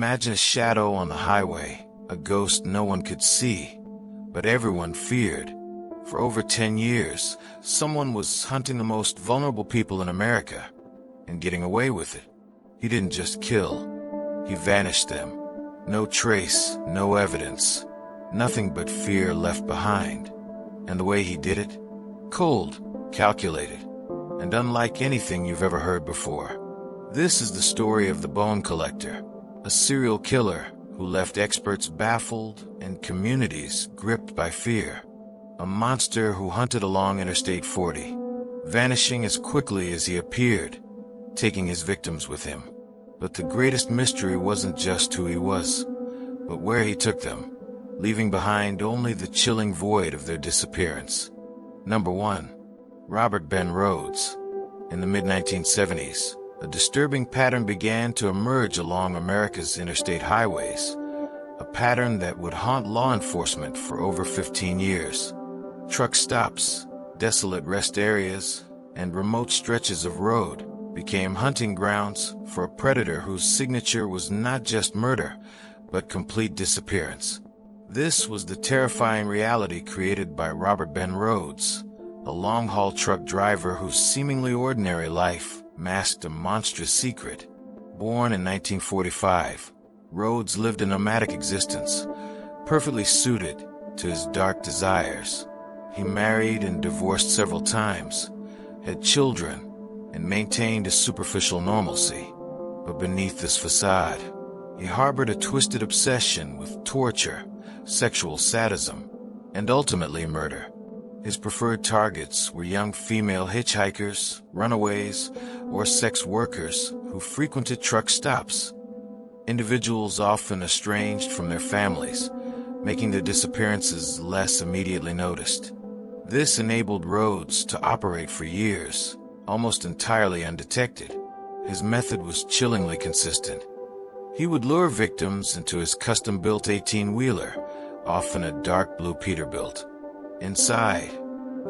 Imagine a shadow on the highway, a ghost no one could see, but everyone feared. For over 10 years, someone was hunting the most vulnerable people in America and getting away with it. He didn't just kill, he vanished them. No trace, no evidence, nothing but fear left behind. And the way he did it? Cold, calculated, and unlike anything you've ever heard before. This is the story of the Bone Collector, a serial killer who left experts baffled and communities gripped by fear. A monster who hunted along Interstate 40, vanishing as quickly as he appeared, taking his victims with him. But the greatest mystery wasn't just who he was, but where he took them, leaving behind only the chilling void of their disappearance. Number 1. Robert Ben Rhoades. In the mid-1970s, a disturbing pattern began to emerge along America's interstate highways, a pattern that would haunt law enforcement for over 15 years. Truck stops, desolate rest areas, and remote stretches of road became hunting grounds for a predator whose signature was not just murder, but complete disappearance. This was the terrifying reality created by Robert Ben Rhoades, a long-haul truck driver whose seemingly ordinary life masked a monstrous secret. Born in 1945, Rhoades lived a nomadic existence, perfectly suited to his dark desires. He married and divorced several times, had children, and maintained a superficial normalcy. But beneath this facade, he harbored a twisted obsession with torture, sexual sadism, and ultimately murder. His preferred targets were young female hitchhikers, runaways, or sex workers who frequented truck stops. Individuals often estranged from their families, making their disappearances less immediately noticed. This enabled Rhoades to operate for years, almost entirely undetected. His method was chillingly consistent. He would lure victims into his custom-built 18-wheeler, often a dark blue Peterbilt. Inside,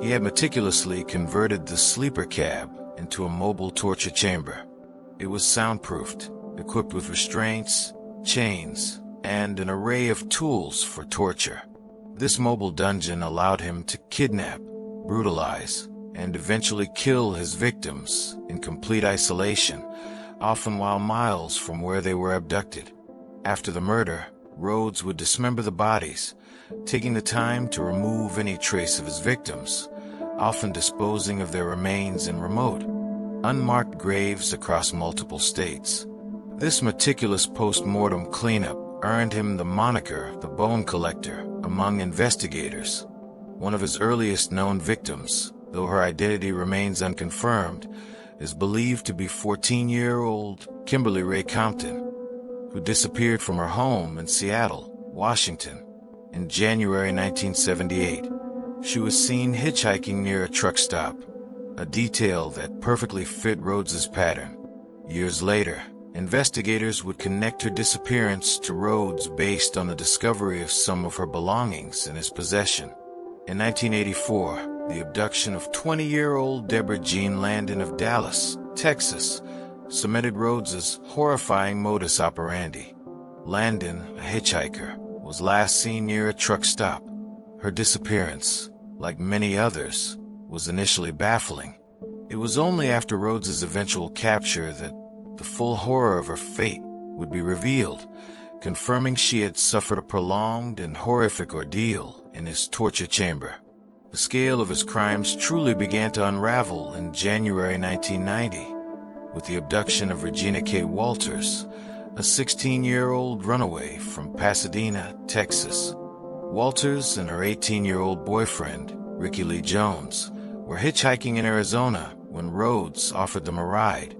he had meticulously converted the sleeper cab into a mobile torture chamber. It was soundproofed, equipped with restraints, chains, and an array of tools for torture. This mobile dungeon allowed him to kidnap, brutalize, and eventually kill his victims in complete isolation, often while miles from where they were abducted. After the murder, Rhoades would dismember the bodies, taking the time to remove any trace of his victims, often disposing of their remains in remote, unmarked graves across multiple states. This meticulous post-mortem cleanup earned him the moniker the Bone Collector among investigators. One of his earliest known victims, though her identity remains unconfirmed, is believed to be 14-year-old Kimberly Ray Compton, who disappeared from her home in Seattle, Washington, in January 1978. She was seen hitchhiking near a truck stop, a detail that perfectly fit Rhoades' pattern. Years later, investigators would connect her disappearance to Rhoades based on the discovery of some of her belongings in his possession. In 1984, the abduction of 20-year-old Deborah Jean Landon of Dallas, Texas, cemented Rhoades' horrifying modus operandi. Landon, a hitchhiker, was last seen near a truck stop. Her disappearance, like many others, was initially baffling. It was only after Rhoades' eventual capture that the full horror of her fate would be revealed, confirming she had suffered a prolonged and horrific ordeal in his torture chamber. The scale of his crimes truly began to unravel in January 1990, with the abduction of Regina K. Walters, a 16-year-old runaway from Pasadena, Texas. Walters and her 18-year-old boyfriend, Ricky Lee Jones, were hitchhiking in Arizona when Rhoades offered them a ride.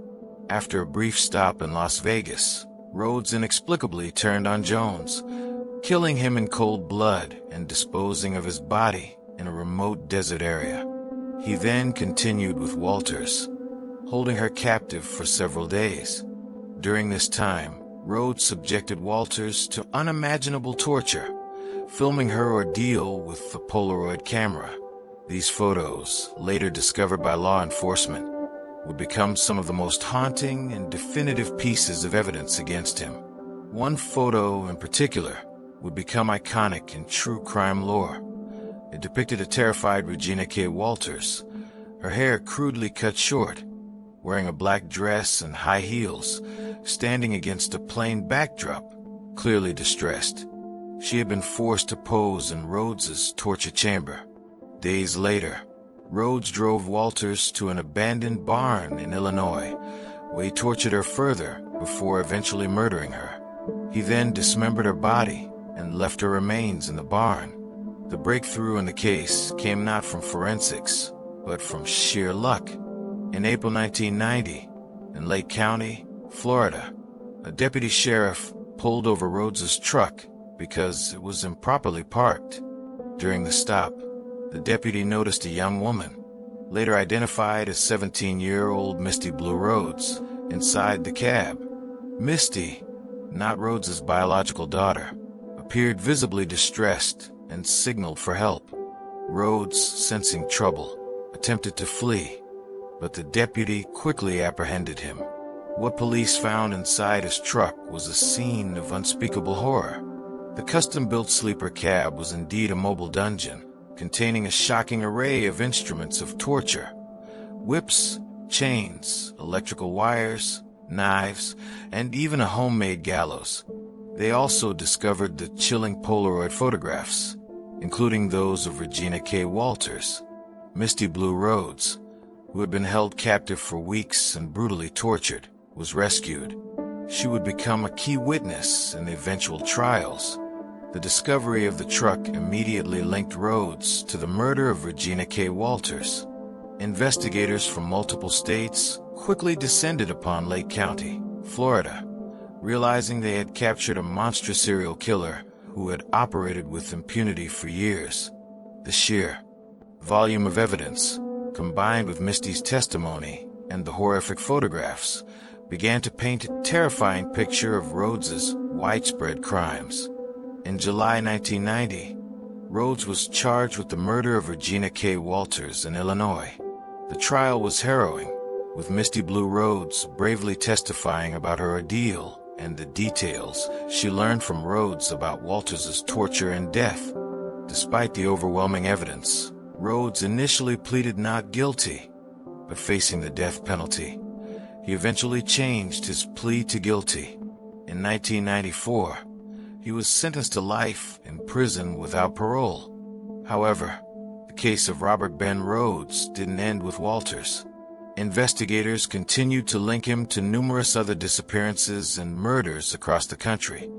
After a brief stop in Las Vegas, Rhoades inexplicably turned on Jones, killing him in cold blood and disposing of his body in a remote desert area. He then continued with Walters, holding her captive for several days. During this time, Rhoades subjected Walters to unimaginable torture, filming her ordeal with the Polaroid camera. These photos, later discovered by law enforcement, would become some of the most haunting and definitive pieces of evidence against him. One photo in particular would become iconic in true crime lore. It depicted a terrified Regina K. Walters, her hair crudely cut short, wearing a black dress and high heels, standing against a plain backdrop, clearly distressed. She had been forced to pose in Rhoades's torture chamber. Days later, Rhoades drove Walters to an abandoned barn in Illinois, where he tortured her further before eventually murdering her. He then dismembered her body and left her remains in the barn. The breakthrough in the case came not from forensics, but from sheer luck. In April 1990, in Lake County, Florida, a deputy sheriff pulled over Rhoades's truck because it was improperly parked. During the stop, the deputy noticed a young woman, later identified as 17-year-old Misty Blue Rhoades, inside the cab. Misty, not Rhoades's biological daughter, appeared visibly distressed and signaled for help. Rhoades, sensing trouble, attempted to flee, but the deputy quickly apprehended him. What police found inside his truck was a scene of unspeakable horror. The custom-built sleeper cab was indeed a mobile dungeon, containing a shocking array of instruments of torture: whips, chains, electrical wires, knives, and even a homemade gallows. They also discovered the chilling Polaroid photographs, including those of Regina K. Walters. Misty Blue Rhoades, who had been held captive for weeks and brutally tortured, was rescued. She would become a key witness in the eventual trials. The discovery of the truck immediately linked Rhoades to the murder of Regina K. Walters. Investigators from multiple states quickly descended upon Lake County, Florida, realizing they had captured a monstrous serial killer who had operated with impunity for years. The sheer volume of evidence, combined with Misty's testimony and the horrific photographs, began to paint a terrifying picture of Rhoades's widespread crimes. In July 1990, Rhoades was charged with the murder of Regina K. Walters in Illinois. The trial was harrowing, with Misty Blue Rhoades bravely testifying about her ordeal and the details she learned from Rhoades about Walters's torture and death. Despite the overwhelming evidence, Rhoades initially pleaded not guilty, but facing the death penalty. He eventually changed his plea to guilty. In 1994, he was sentenced to life in prison without parole. However, the case of Robert Ben Rhoades didn't end with Walters. Investigators continued to link him to numerous other disappearances and murders across the country,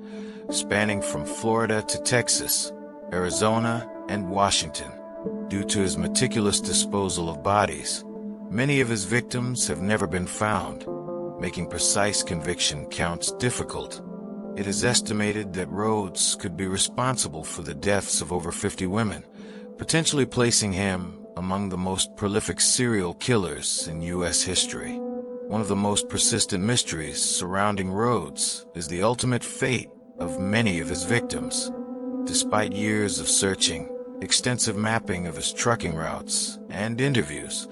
spanning from Florida to Texas, Arizona, and Washington. Due to his meticulous disposal of bodies, many of his victims have never been found, making precise conviction counts difficult. It is estimated that Rhoades could be responsible for the deaths of over 50 women, potentially placing him among the most prolific serial killers in U.S. history. One of the most persistent mysteries surrounding Rhoades is the ultimate fate of many of his victims. Despite years of searching, extensive mapping of his trucking routes, and interviews,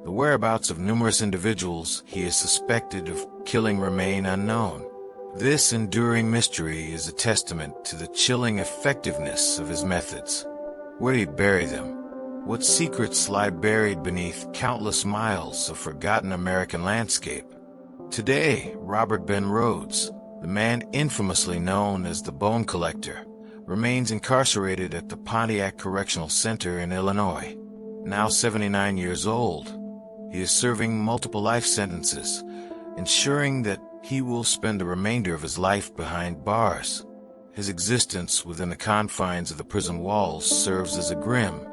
the whereabouts of numerous individuals he is suspected of killing remain unknown. This enduring mystery is a testament to the chilling effectiveness of his methods. Where did he bury them? What secrets lie buried beneath countless miles of forgotten American landscape? Today, Robert Ben Rhoades, the man infamously known as the Bone Collector, remains incarcerated at the Pontiac Correctional Center in Illinois. Now 79 years old, he is serving multiple life sentences, ensuring that he will spend the remainder of his life behind bars. His existence within the confines of the prison walls serves as a grim,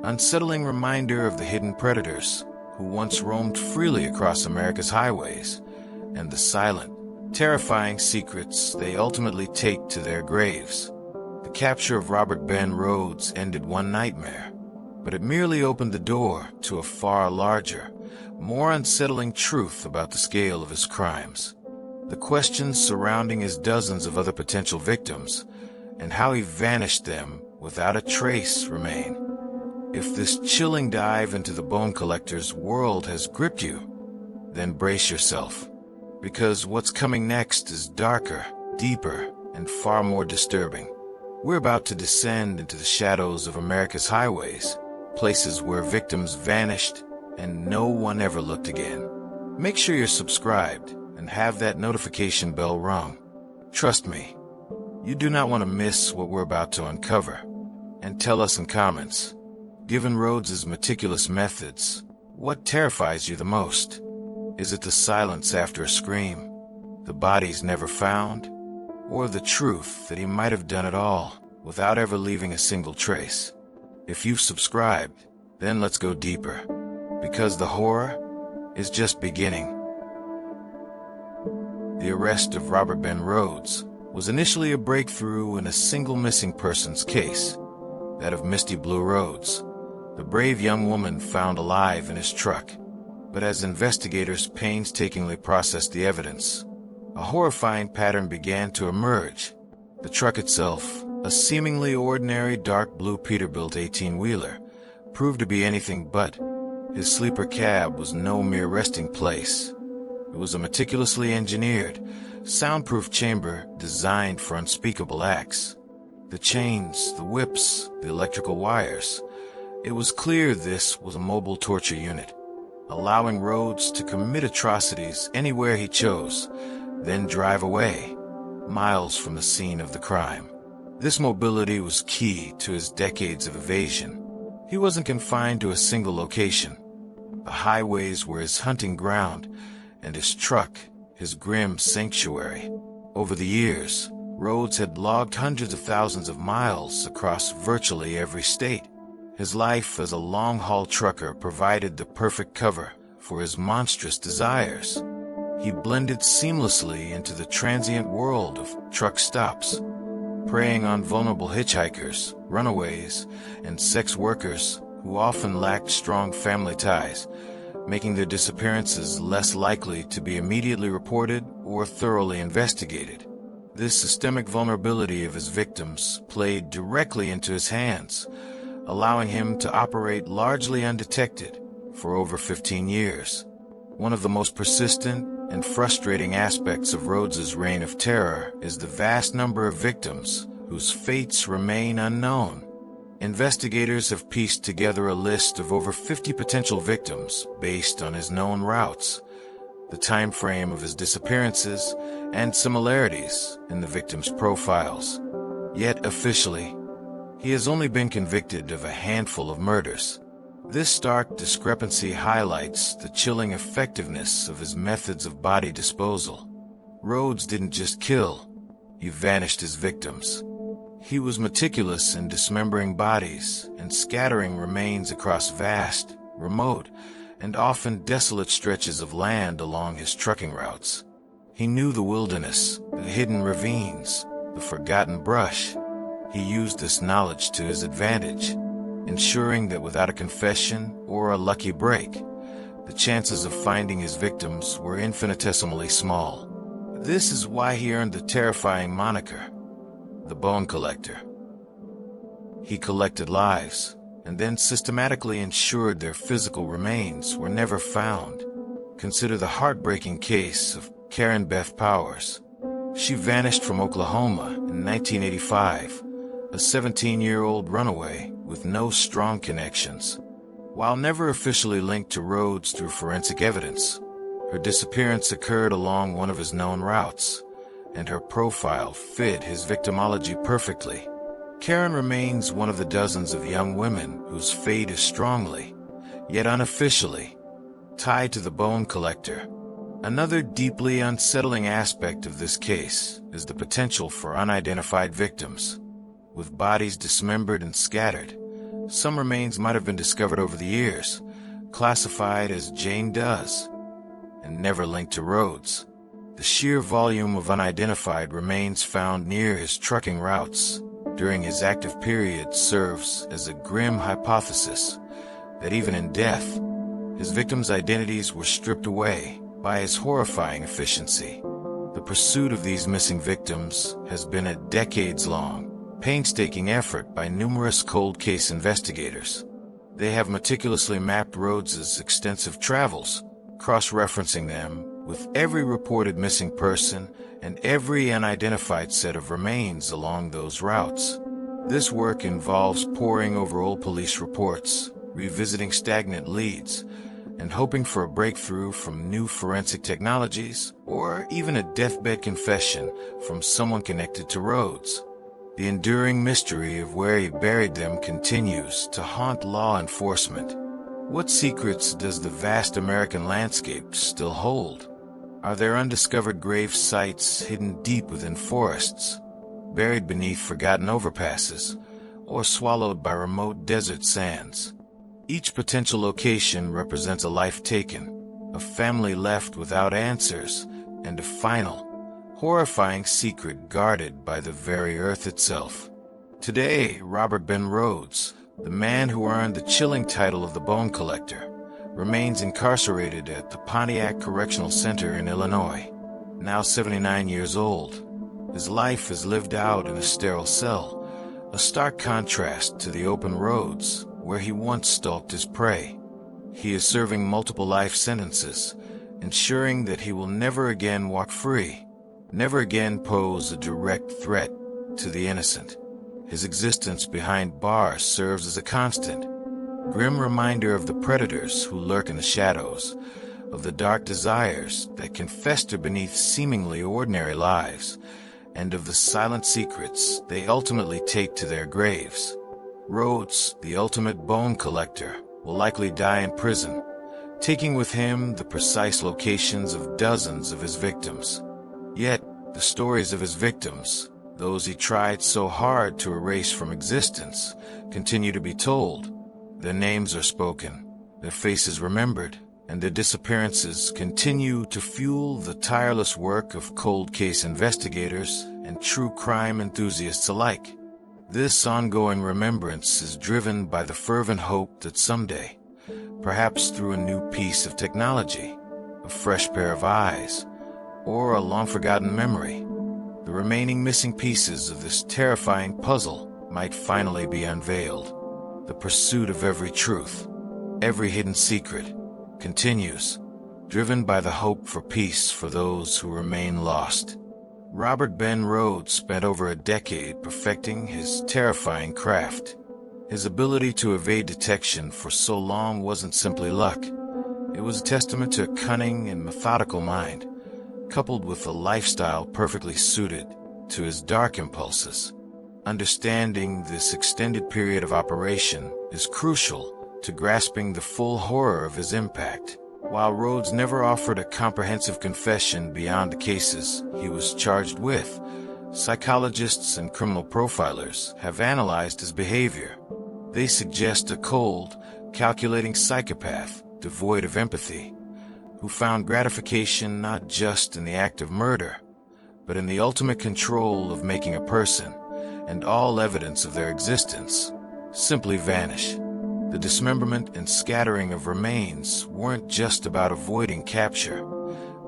unsettling reminder of the hidden predators who once roamed freely across America's highways, and the silent, terrifying secrets they ultimately take to their graves. The capture of Robert Ben Rhoades ended one nightmare, but it merely opened the door to a far larger, more unsettling truth about the scale of his crimes. The questions surrounding his dozens of other potential victims, and how he vanished them without a trace, remain. If this chilling dive into the Bone Collector's world has gripped you, then brace yourself, because what's coming next is darker, deeper and far more disturbing. We're about to descend into the shadows of America's highways, places where victims vanished and no one ever looked again. Make sure you're subscribed and have that notification bell rung. Trust me, you do not want to miss what we're about to uncover. And tell us in comments, given Rhoades' meticulous methods, what terrifies you the most? Is it the silence after a scream, the bodies never found, or the truth that he might have done it all without ever leaving a single trace? If you've subscribed, then let's go deeper, because the horror is just beginning. The arrest of Robert Ben Rhoades was initially a breakthrough in a single missing persons case, that of Misty Blue Rhoades, the brave young woman found alive in his truck. But as investigators painstakingly processed the evidence, a horrifying pattern began to emerge. The truck itself, a seemingly ordinary dark blue Peterbilt 18-wheeler, proved to be anything but. His sleeper cab was no mere resting place. It was a meticulously engineered, soundproof chamber designed for unspeakable acts. The chains, the whips, the electrical wires. It was clear this was a mobile torture unit, allowing Rhoades to commit atrocities anywhere he chose, then drive away, miles from the scene of the crime. This mobility was key to his decades of evasion. He wasn't confined to a single location. The highways were his hunting ground, and his truck, his grim sanctuary. Over the years, Rhoades had logged hundreds of thousands of miles across virtually every state. His life as a long-haul trucker provided the perfect cover for his monstrous desires. He blended seamlessly into the transient world of truck stops, preying on vulnerable hitchhikers, runaways, and sex workers who often lacked strong family ties, making their disappearances less likely to be immediately reported or thoroughly investigated. This systemic vulnerability of his victims played directly into his hands, allowing him to operate largely undetected for over 15 years. One of the most persistent and frustrating aspects of Rhoades' reign of terror is the vast number of victims whose fates remain unknown. Investigators have pieced together a list of over 50 potential victims based on his known routes, the time frame of his disappearances, and similarities in the victims' profiles. Yet officially, he has only been convicted of a handful of murders. This stark discrepancy highlights the chilling effectiveness of his methods of body disposal. Rhoades didn't just kill, he vanished his victims. He was meticulous in dismembering bodies and scattering remains across vast, remote, and often desolate stretches of land along his trucking routes. He knew the wilderness, the hidden ravines, the forgotten brush. He used this knowledge to his advantage, ensuring that without a confession or a lucky break, the chances of finding his victims were infinitesimally small. This is why he earned the terrifying moniker, the Bone Collector. He collected lives, and then systematically ensured their physical remains were never found. Consider the heartbreaking case of Karen Beth Powers. She vanished from Oklahoma in 1985, a 17-year-old runaway with no strong connections. While never officially linked to Rhoades through forensic evidence, her disappearance occurred along one of his known routes, and her profile fit his victimology perfectly. Karen remains one of the dozens of young women whose fate is strongly, yet unofficially, tied to the Bone Collector. Another deeply unsettling aspect of this case is the potential for unidentified victims. With bodies dismembered and scattered, some remains might have been discovered over the years, classified as Jane Does, and never linked to Rhoades. The sheer volume of unidentified remains found near his trucking routes during his active period serves as a grim hypothesis that even in death, his victims' identities were stripped away by his horrifying efficiency. The pursuit of these missing victims has been a decades-long, painstaking effort by numerous cold case investigators. They have meticulously mapped Rhoades' extensive travels, cross-referencing them with every reported missing person and every unidentified set of remains along those routes. This work involves poring over old police reports, revisiting stagnant leads, and hoping for a breakthrough from new forensic technologies, or even a deathbed confession from someone connected to Rhoades. The enduring mystery of where he buried them continues to haunt law enforcement. What secrets does the vast American landscape still hold? Are there undiscovered grave sites hidden deep within forests, buried beneath forgotten overpasses, or swallowed by remote desert sands? Each potential location represents a life taken, a family left without answers, and a final, horrifying secret guarded by the very earth itself. Today, Robert Ben Rhoades, the man who earned the chilling title of the Bone Collector, remains incarcerated at the Pontiac Correctional Center in Illinois. Now 79 years old, his life is lived out in a sterile cell, a stark contrast to the open roads where he once stalked his prey. He is serving multiple life sentences, ensuring that he will never again walk free, never again pose a direct threat to the innocent. His existence behind bars serves as a constant, grim reminder of the predators who lurk in the shadows, of the dark desires that can fester beneath seemingly ordinary lives, and of the silent secrets they ultimately take to their graves. Rhoades, the ultimate bone collector, will likely die in prison, taking with him the precise locations of dozens of his victims. Yet, the stories of his victims, those he tried so hard to erase from existence, continue to be told. Their names are spoken, their faces remembered, and their disappearances continue to fuel the tireless work of cold case investigators and true crime enthusiasts alike. This ongoing remembrance is driven by the fervent hope that someday, perhaps through a new piece of technology, a fresh pair of eyes, or a long-forgotten memory, the remaining missing pieces of this terrifying puzzle might finally be unveiled. The pursuit of every truth, every hidden secret, continues, driven by the hope for peace for those who remain lost. Robert Ben Rhoades spent over a decade perfecting his terrifying craft. His ability to evade detection for so long wasn't simply luck. It was a testament to a cunning and methodical mind, coupled with a lifestyle perfectly suited to his dark impulses. Understanding this extended period of operation is crucial to grasping the full horror of his impact. While Rhoades never offered a comprehensive confession beyond the cases he was charged with, psychologists and criminal profilers have analyzed his behavior. They suggest a cold, calculating psychopath devoid of empathy, who found gratification not just in the act of murder, but in the ultimate control of making a person, and all evidence of their existence, simply vanish. The dismemberment and scattering of remains weren't just about avoiding capture.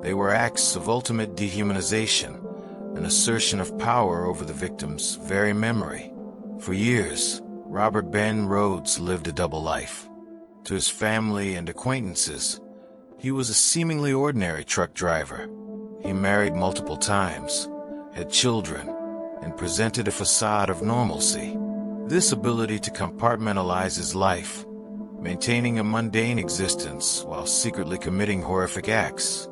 They were acts of ultimate dehumanization, an assertion of power over the victim's very memory. For years, Robert Ben Rhoades lived a double life. To his family and acquaintances, he was a seemingly ordinary truck driver. He married multiple times, had children, and presented a facade of normalcy. This ability to compartmentalize his life, maintaining a mundane existence while secretly committing horrific acts,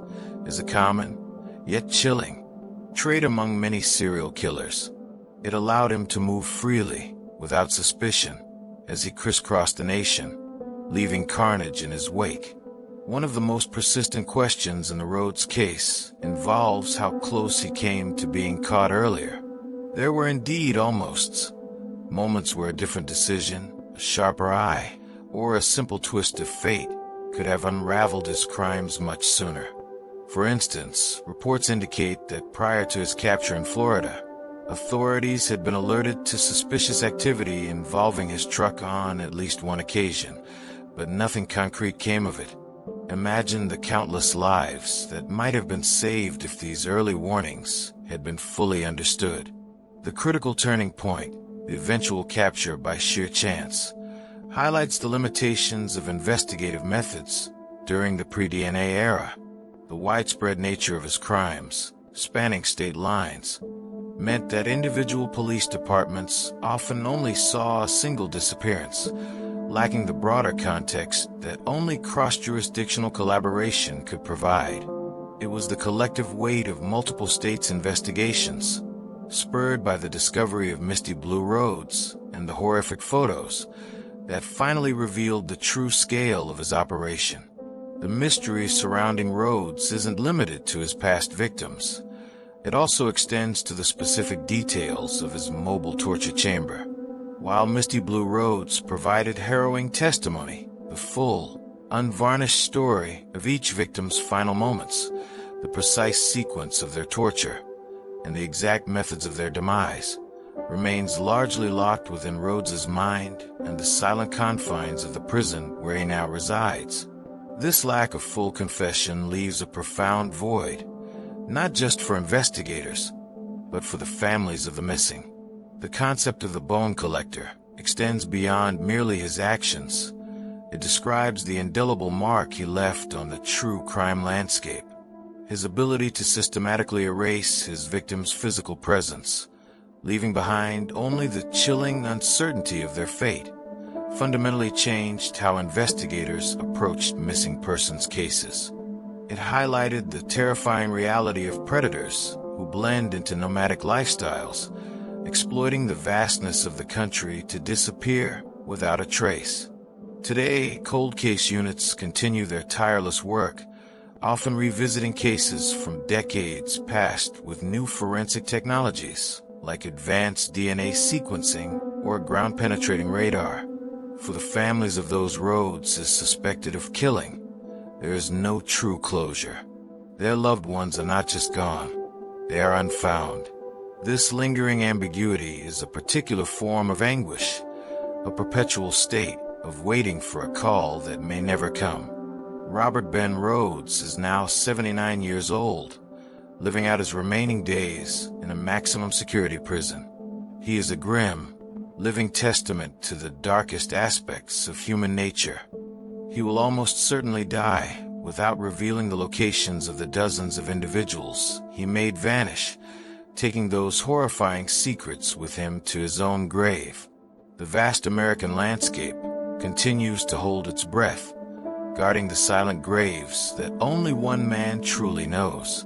is a common, yet chilling, trait among many serial killers. It allowed him to move freely, without suspicion, as he crisscrossed the nation, leaving carnage in his wake. One of the most persistent questions in the Rhoades case involves how close he came to being caught earlier. There were indeed almosts, moments where a different decision, a sharper eye, or a simple twist of fate could have unraveled his crimes much sooner. For instance, reports indicate that prior to his capture in Florida, authorities had been alerted to suspicious activity involving his truck on at least one occasion, but nothing concrete came of it. Imagine the countless lives that might have been saved if these early warnings had been fully understood. The critical turning point, the eventual capture by sheer chance, highlights the limitations of investigative methods during the pre-DNA era. The widespread nature of his crimes, spanning state lines, meant that individual police departments often only saw a single disappearance, lacking the broader context that only cross-jurisdictional collaboration could provide. It was the collective weight of multiple states' investigations, spurred by the discovery of misty blue roads and the horrific photos, that finally revealed the true scale of his operation. The mystery surrounding Rhoades isn't limited to his past victims. It also extends to the specific details of his mobile torture chamber. While Misty Blue Rhoades provided harrowing testimony, the full, unvarnished story of each victim's final moments, the precise sequence of their torture, and the exact methods of their demise, remains largely locked within Rhoades's mind and the silent confines of the prison where he now resides. This lack of full confession leaves a profound void, not just for investigators, but for the families of the missing. The concept of the bone collector extends beyond merely his actions. It describes the indelible mark he left on the true crime landscape. His ability to systematically erase his victims' physical presence, leaving behind only the chilling uncertainty of their fate, fundamentally changed how investigators approached missing persons cases. It highlighted the terrifying reality of predators who blend into nomadic lifestyles, exploiting the vastness of the country to disappear without a trace. Today, cold case units continue their tireless work, often revisiting cases from decades past with new forensic technologies like advanced DNA sequencing or ground-penetrating radar. For the families of those Rhoades is suspected of killing, there is no true closure. Their loved ones are not just gone, they are unfound. This lingering ambiguity is a particular form of anguish, a perpetual state of waiting for a call that may never come. Robert Ben Rhoades is now 79 years old, living out his remaining days in a maximum security prison. He is a grim, living testament to the darkest aspects of human nature. He will almost certainly die without revealing the locations of the dozens of individuals he made vanish, taking those horrifying secrets with him to his own grave. The vast American landscape continues to hold its breath, guarding the silent graves that only one man truly knows.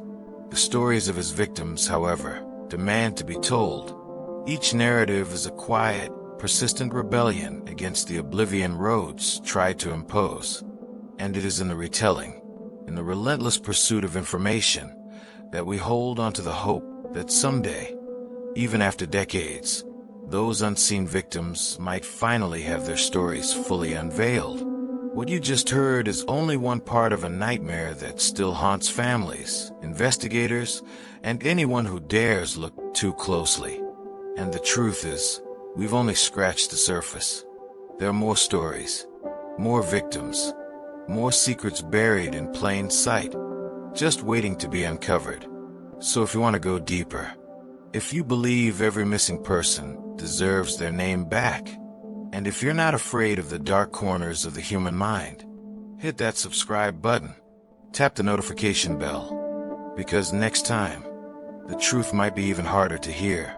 The stories of his victims, however, demand to be told. Each narrative is a quiet, persistent rebellion against the oblivion Rhoades tried to impose. And it is in the retelling, in the relentless pursuit of information, that we hold onto the hope that someday, even after decades, those unseen victims might finally have their stories fully unveiled. What you just heard is only one part of a nightmare that still haunts families, investigators, and anyone who dares look too closely. And the truth is, we've only scratched the surface. There are more stories, more victims, more secrets buried in plain sight, just waiting to be uncovered. So if you want to go deeper, if you believe every missing person deserves their name back, and if you're not afraid of the dark corners of the human mind, hit that subscribe button, tap the notification bell, because next time, the truth might be even harder to hear.